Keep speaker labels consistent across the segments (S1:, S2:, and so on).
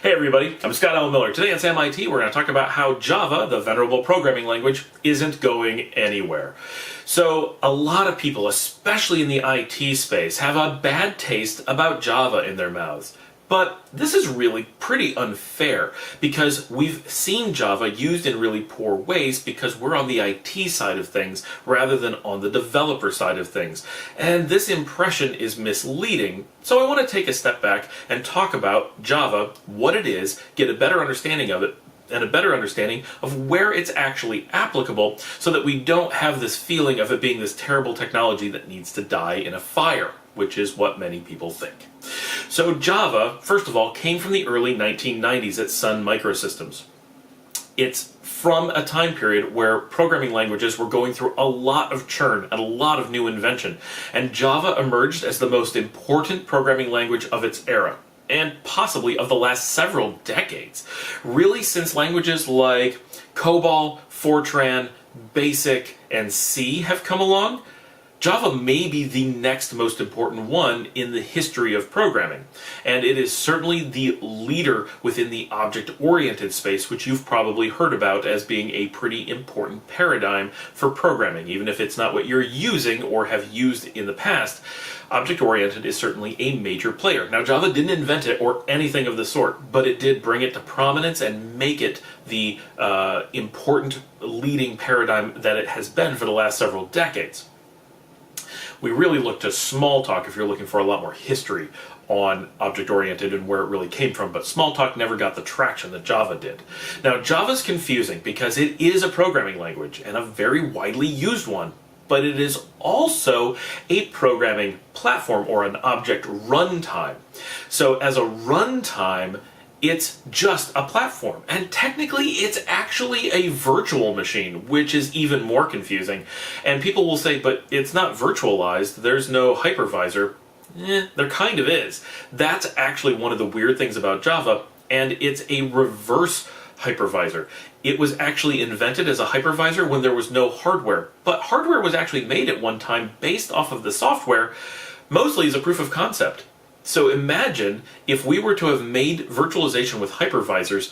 S1: Hey everybody, I'm Scott L. Miller. Today at MIT we're going to talk about how Java, the venerable programming language, isn't going anywhere. So a lot of people, especially in the IT space, have a bad taste about Java in their mouths. But this is really pretty unfair because we've seen Java used in really poor ways because we're on the IT side of things rather than on the developer side of things. And this impression is misleading. So I want to take a step back and talk about Java, what it is, get a better understanding of it, and a better understanding of where it's actually applicable so that we don't have this feeling of it being this terrible technology that needs to die in a fire, which is what many people think. So Java, first of all, came from the early 1990s at Sun Microsystems. It's from a time period where programming languages were going through a lot of churn and a lot of new invention, and Java emerged as the most important programming language of its era, and possibly of the last several decades. Really, since languages like COBOL, Fortran, BASIC, and C have come along, Java may be the next most important one in the history of programming, and it is certainly the leader within the object-oriented space, which you've probably heard about as being a pretty important paradigm for programming. Even if it's not what you're using or have used in the past, object-oriented is certainly a major player. Now, Java didn't invent it or anything of the sort, but it did bring it to prominence and make it the important leading paradigm that it has been for the last several decades. We really look to Smalltalk if you're looking for a lot more history on object-oriented and where it really came from, but Smalltalk never got the traction that Java did. Now, Java's confusing because it is a programming language and a very widely used one, but it is also a programming platform or an object runtime. So as a runtime, it's just a platform, and technically it's actually a virtual machine, which is even more confusing. And people will say, but it's not virtualized, there's no hypervisor. There kind of is. That's actually one of the weird things about Java, and it's a reverse hypervisor. It was actually invented as a hypervisor when there was no hardware, but hardware was actually made at one time based off of the software, mostly as a proof of concept. So imagine if we were to have made virtualization with hypervisors,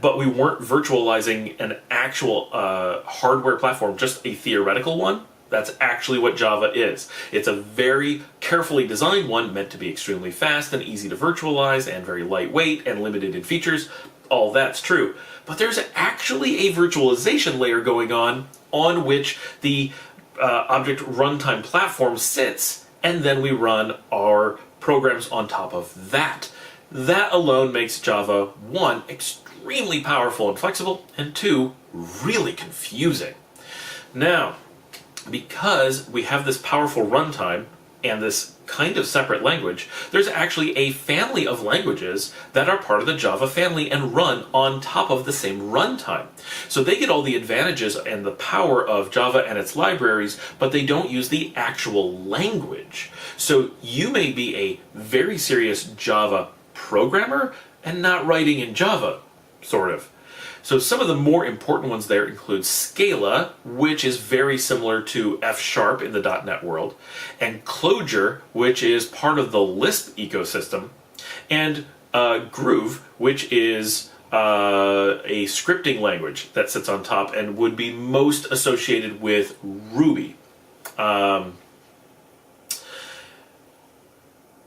S1: but we weren't virtualizing an actual hardware platform, just a theoretical one. That's actually what Java is. It's a very carefully designed one, meant to be extremely fast and easy to virtualize and very lightweight and limited in features. All that's true. But there's actually a virtualization layer going on which the object runtime platform sits, and then we run our programs on top of that. That alone makes Java, 1, extremely powerful and flexible, and 2, really confusing. Now, because we have this powerful runtime and this kind of separate language, there's actually a family of languages that are part of the Java family and run on top of the same runtime. So they get all the advantages and the power of Java and its libraries, but they don't use the actual language. So you may be a very serious Java programmer and not writing in Java, sort of. So some of the more important ones there include Scala, which is very similar to F# in the .NET world, and Clojure, which is part of the Lisp ecosystem, and Groove, which is a scripting language that sits on top and would be most associated with Ruby.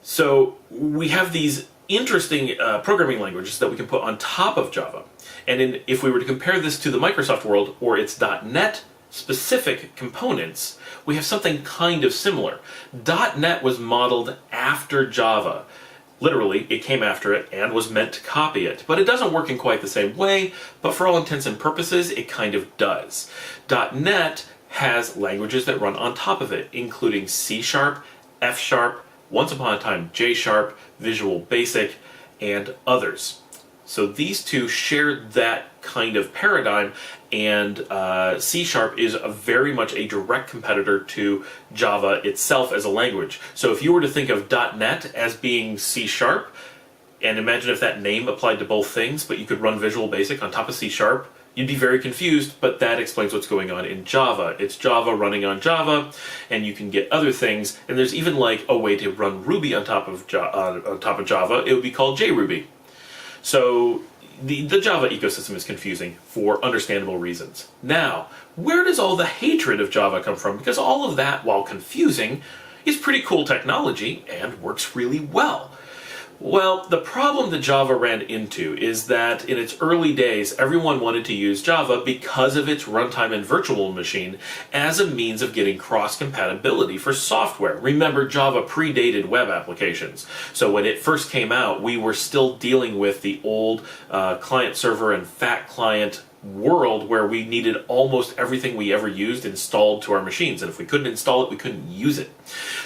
S1: So we have these interesting programming languages that we can put on top of Java. And if we were to compare this to the Microsoft world or its .NET specific components, we have something kind of similar. .NET was modeled after Java. Literally, it came after it and was meant to copy it. But it doesn't work in quite the same way, but for all intents and purposes, it kind of does. .NET has languages that run on top of it, including C#, F#, once upon a time J#, Visual Basic, and others. So these two share that kind of paradigm, and C# is very much a direct competitor to Java itself as a language. So if you were to think of .NET as being C#, and imagine if that name applied to both things, but you could run Visual Basic on top of C#, you'd be very confused, but that explains what's going on in Java. It's Java running on Java, and you can get other things, and there's even like a way to run Ruby on top of Java. It would be called JRuby. So the Java ecosystem is confusing for understandable reasons. Now, where does all the hatred of Java come from? Because all of that, while confusing, is pretty cool technology and works really well. Well, the problem that Java ran into is that in its early days, everyone wanted to use Java because of its runtime and virtual machine as a means of getting cross-compatibility for software. Remember, Java predated web applications. So when it first came out, we were still dealing with the old client-server and fat client world where we needed almost everything we ever used installed to our machines, and if we couldn't install it, we couldn't use it.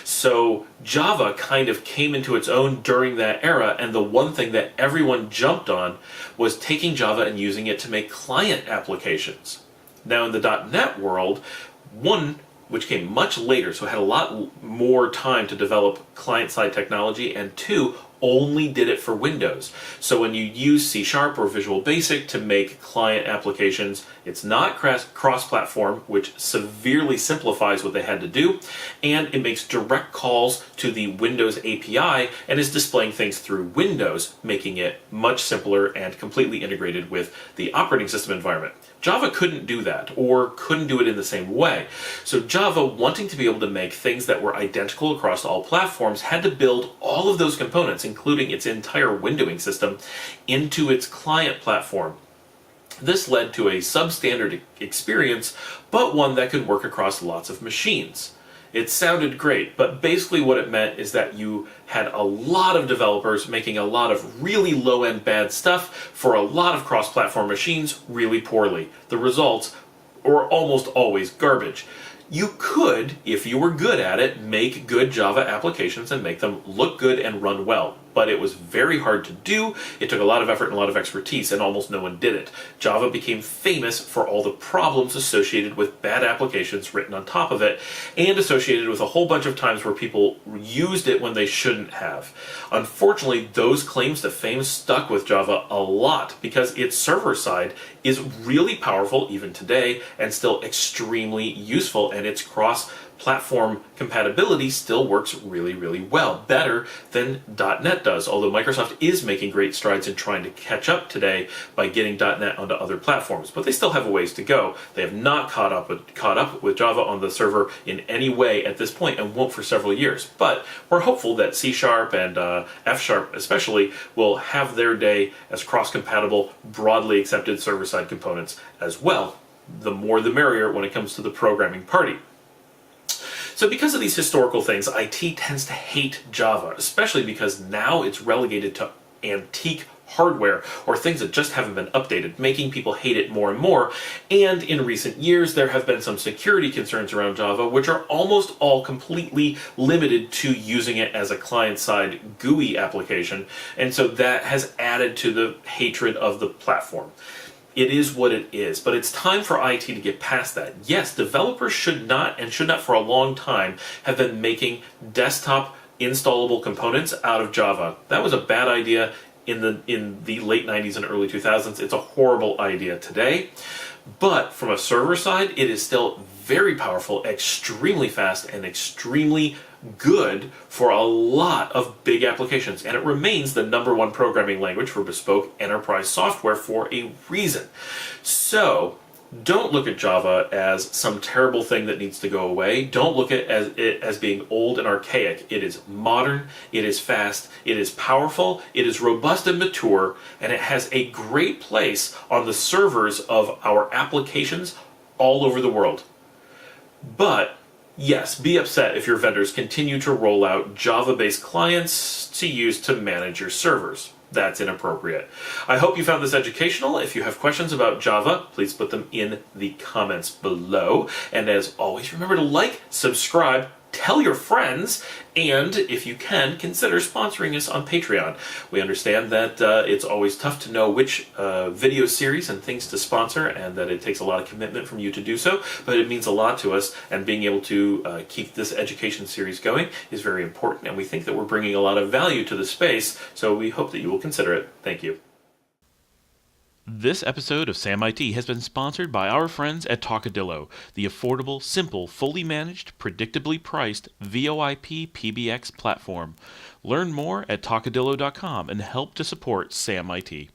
S1: So Java kind of came into its own during that era, and the one thing that everyone jumped on was taking Java and using it to make client applications. Now in the .NET world, one, which came much later, so it had a lot more time to develop client-side technology, and two, only did it for Windows. So when you use C# or Visual Basic to make client applications, it's not cross-platform, which severely simplifies what they had to do, and it makes direct calls to the Windows API and is displaying things through Windows, making it much simpler and completely integrated with the operating system environment. Java couldn't do that, or couldn't do it in the same way. So Java, wanting to be able to make things that were identical across all platforms, had to build all of those components, including its entire windowing system, into its client platform. This led to a substandard experience, but one that could work across lots of machines. It sounded great, but basically what it meant is that you had a lot of developers making a lot of really low-end bad stuff for a lot of cross-platform machines really poorly. The results were almost always garbage. You could, if you were good at it, make good Java applications and make them look good and run well. But it was very hard to do, it took a lot of effort and a lot of expertise, and almost no one did it. Java became famous for all the problems associated with bad applications written on top of it, and associated with a whole bunch of times where people used it when they shouldn't have. Unfortunately, those claims to fame stuck with Java a lot, because its server side is really powerful even today, and still extremely useful, and its cross-platform compatibility still works really, really well. Better than .NET does, although Microsoft is making great strides in trying to catch up today by getting .NET onto other platforms, but they still have a ways to go. They have not caught up with Java on the server in any way at this point, and won't for several years. But we're hopeful that C# and F# especially will have their day as cross-compatible, broadly accepted server-side components as well. The more the merrier when it comes to the programming party. So because of these historical things, IT tends to hate Java, especially because now it's relegated to antique hardware or things that just haven't been updated, making people hate it more and more. And in recent years, there have been some security concerns around Java, which are almost all completely limited to using it as a client-side GUI application, and so that has added to the hatred of the platform. It is what it is, but it's time for IT to get past that. Yes, developers should not for a long time have been making desktop installable components out of Java. That was a bad idea in the late 90s and early 2000s. It's a horrible idea today. But from a server side, it is still very powerful, extremely fast, and extremely good for a lot of big applications. And it remains the #1 programming language for bespoke enterprise software for a reason. So don't look at Java as some terrible thing that needs to go away. Don't look at it as being old and archaic. It is modern, it is fast, it is powerful, it is robust and mature, and it has a great place on the servers of our applications all over the world. But yes, be upset if your vendors continue to roll out Java-based clients to use to manage your servers. That's inappropriate. I hope you found this educational. If you have questions about Java, please put them in the comments below. And as always, remember to like, subscribe, tell your friends, and if you can, consider sponsoring us on Patreon. We understand that it's always tough to know which video series and things to sponsor, and that it takes a lot of commitment from you to do so, but it means a lot to us, and being able to keep this education series going is very important, and we think that we're bringing a lot of value to the space, so we hope that you will consider it. Thank you. This episode of Sam IT has been sponsored by our friends at Talkadillo, the affordable, simple, fully managed, predictably priced VoIP PBX platform. Learn more at talkadillo.com and help to support Sam IT.